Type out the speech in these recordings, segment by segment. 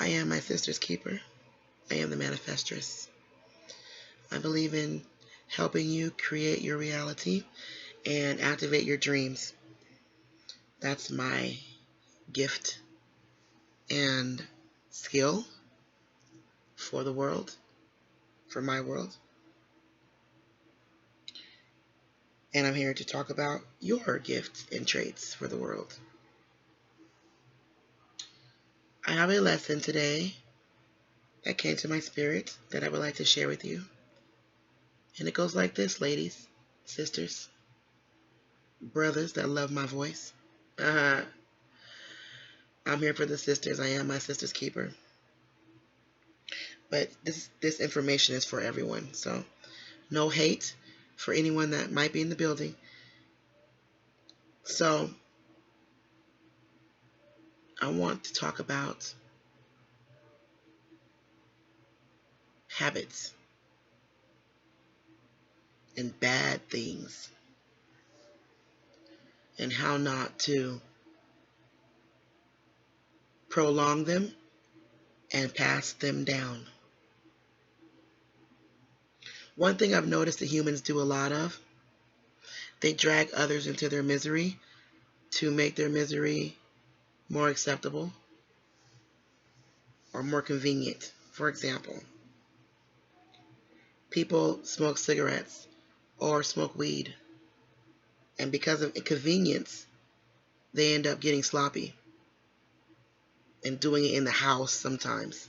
I am my sister's keeper. I am the manifestress. I believe in helping you create your reality and activate your dreams. That's my gift and skill for the world, for my world. And I'm here to talk about your gifts and traits for the world. I have a lesson today that came to my spirit that I would like to share with you. And it goes like this, ladies, sisters, brothers that love my voice. I'm here for the sisters. I am my sister's keeper. But this information is for everyone. So no hate for anyone that might be in the building. So I want to talk about habits and bad things and how not to prolong them and pass them down. One thing I've noticed that humans do a lot of, they drag others into their misery to make their misery more acceptable or more convenient. For example, people smoke cigarettes or smoke weed, and because of inconvenience, they end up getting sloppy and doing it in the house sometimes,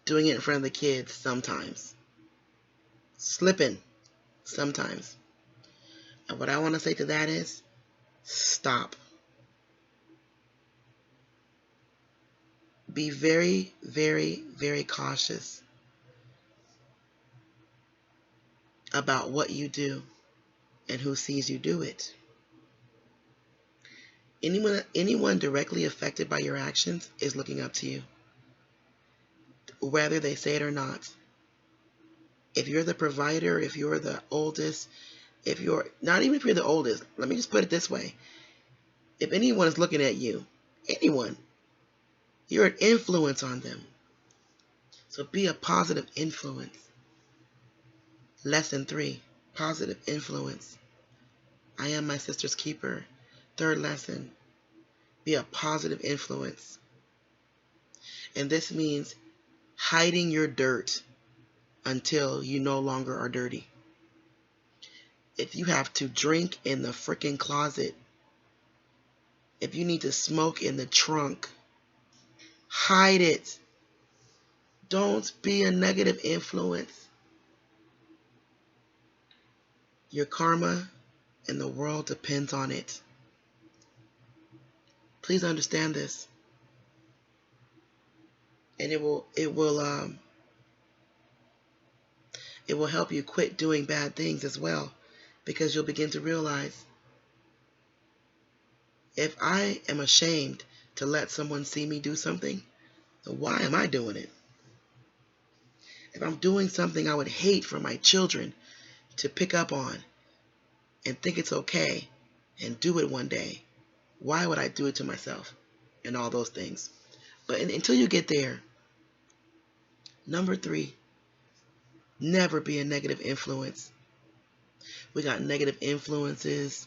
doing it in front of the kids sometimes, slipping sometimes. And what I want to say to that is, stop. Be very, very, very cautious about what you do and who sees you do it. Anyone directly affected by your actions is looking up to you, whether they say it or not. If you're the provider, if you're the oldest, if you're not even if you're the oldest, let me just put it this way. If anyone is looking at you, anyone, you're an influence on them. So be a positive influence. Lesson 3, positive influence. I am my sister's keeper. Third lesson, be a positive influence. And this means hiding your dirt until you no longer are dirty. If you have to drink in the freaking closet, if you need to smoke in the trunk, hide it. Don't be a negative influence. Your karma and the world depends on it. Please understand this. And it will help you quit doing bad things as well, because you'll begin to realize, if I am ashamed to let someone see me do something, then why am I doing it? If I'm doing something I would hate for my children to pick up on and think it's okay and do it one day, why would I do it to myself? And all those things. But until you get there, number 3, never be a negative influence. We got negative influences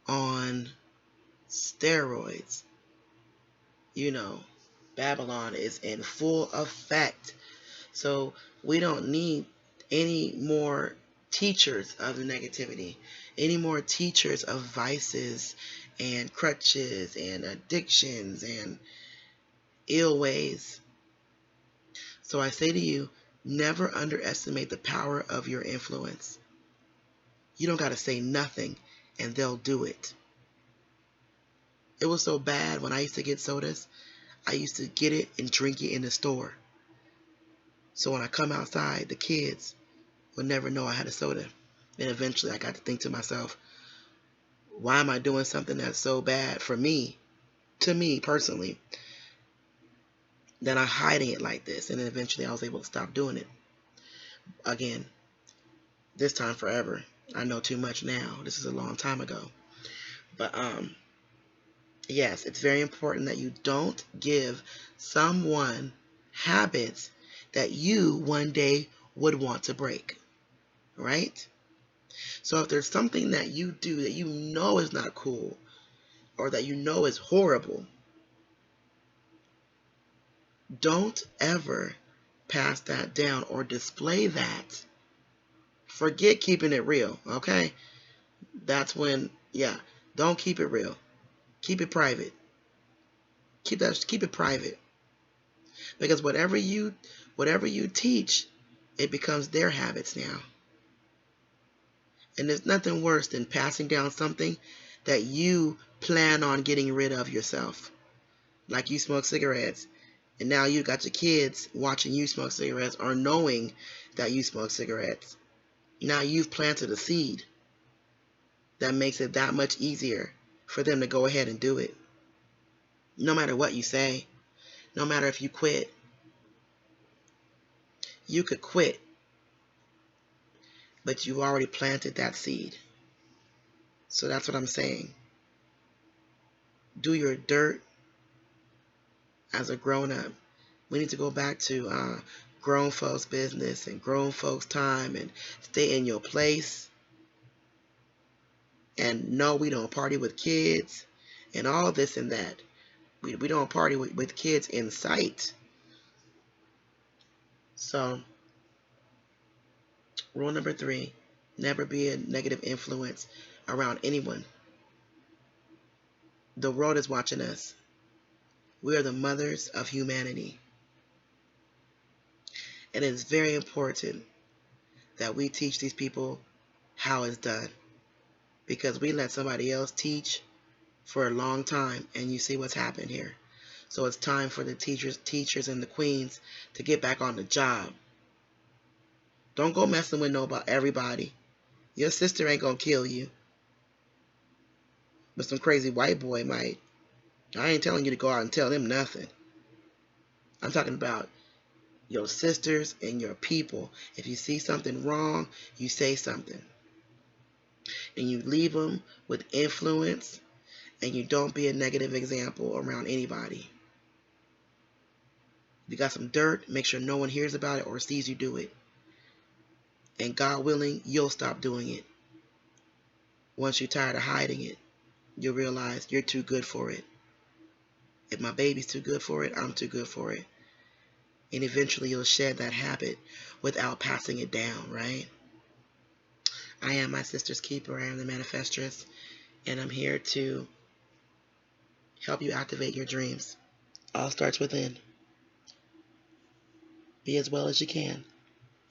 on steroids. Babylon is in full effect. So we don't need any more teachers of the negativity, any more teachers of vices and crutches and addictions and ill ways. So I say to you, never underestimate the power of your influence. You don't got to say nothing and they'll do it. It was so bad when I used to get sodas. I used to get it and drink it in the store. So when I come outside, the kids would never know I had a soda. And eventually I got to think to myself, why am I doing something that's so bad for me, to me personally, that I'm hiding it like this? And then eventually I was able to stop doing it. Again, this time forever. I know too much now. This is a long time ago. But Yes, it's very important that you don't give someone habits that you one day would want to break, right? So if there's something that you do that you know is not cool or that you know is horrible, don't ever pass that down or display that. Forget keeping it real, okay? That's when, yeah, don't keep it real. Keep it private. Keep it private. Because whatever you teach, it becomes their habits now. And there's nothing worse than passing down something that you plan on getting rid of yourself. Like you smoke cigarettes, and now you got your kids watching you smoke cigarettes or knowing that you smoke cigarettes. Now you've planted a seed that makes it that much easier for them to go ahead and do it. No matter what you say, no matter if you quit, you could quit, but you've already planted that seed. So that's what I'm saying. Do your dirt as a grown up. We need to go back to grown folks' business and grown folks' time and stay in your place. And no, we don't party with kids and all this and that. We don't party with kids in sight. So, rule number 3, never be a negative influence around anyone. The world is watching us. We are the mothers of humanity. And it is very important that we teach these people how it's done. Because we let somebody else teach for a long time, and you see what's happened here. So it's time for the teachers and the queens to get back on the job. Don't go messing with everybody. Your sister ain't gonna kill you, but some crazy white boy might. I ain't telling you to go out and tell them nothing. I'm talking about your sisters and your people. If you see something wrong, you say something. And you leave them with influence, and you don't be a negative example around anybody. If you got some dirt, make sure no one hears about it or sees you do it. And God willing, you'll stop doing it. Once you're tired of hiding it, you'll realize you're too good for it. If my baby's too good for it, I'm too good for it. And eventually you'll shed that habit without passing it down, right? I am my sister's keeper. I am the manifestress. And I'm here to help you activate your dreams. All starts within. Be as well as you can.